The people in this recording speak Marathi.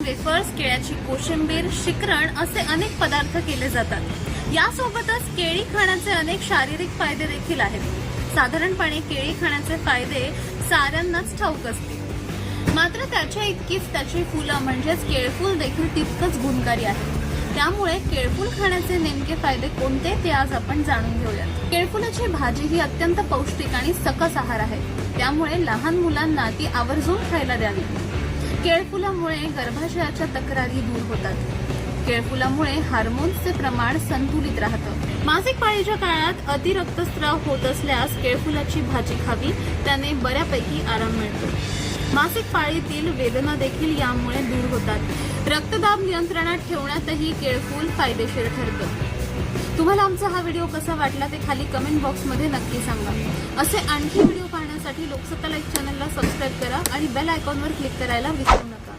वेफर्स, केळ्याची कोशिंबीर, शिकरण असे अनेक पदार्थ केले जातात। यासोबतच केळी खाण्याचे अनेक शारीरिक फायदे देखील आहेत। साधारणपणे केळी खाण्याचे फायदे साऱ्यांनाच ठाऊक असतील, मात्र त्याच्या इतकीच त्याची फुलं म्हणजेच केळफूल देखील तितकंच गुणकारी आहे। त्यामुळे केळफूल खाण्याचे नेमके फायदे कोणते ते आज आपण जाणून घेऊयात। केळफुलाची भाजी ही अत्यंत पौष्टिक आणि सकस आहार आहे, त्यामुळे लहान मुलांना ती आवर्जून खायला द्यावी। केळफुलामुळे गर्भाशयाच्या तक्रारी दूर होतात। केळफुलामुळे हार्मोन्सचे प्रमाण संतुलित राहतं। मासिक पाळीच्या काळात अति रक्तस्राव होत असल्यास केळफुलाची भाजी खावी, त्याने बऱ्यापैकी आराम मिळतो। मासिक पाळीतील वेदना देखील यामुळे दूर होतात। रक्तदाब नियंत्रणात ठेवण्यातही केळफूल फायदेशीर ठरतं। तुम्हाला आमचा हा व्हिडिओ कसा वाटला ते खाली कमेंट बॉक्समध्ये नक्की सांगा। असे आणखी व्हिडिओ पाहण्यासाठी लोकसत्ता लाईव्ह चॅनलला सबस्क्राईब करा आणि बेल आयकॉनवर क्लिक करायला विसरू नका।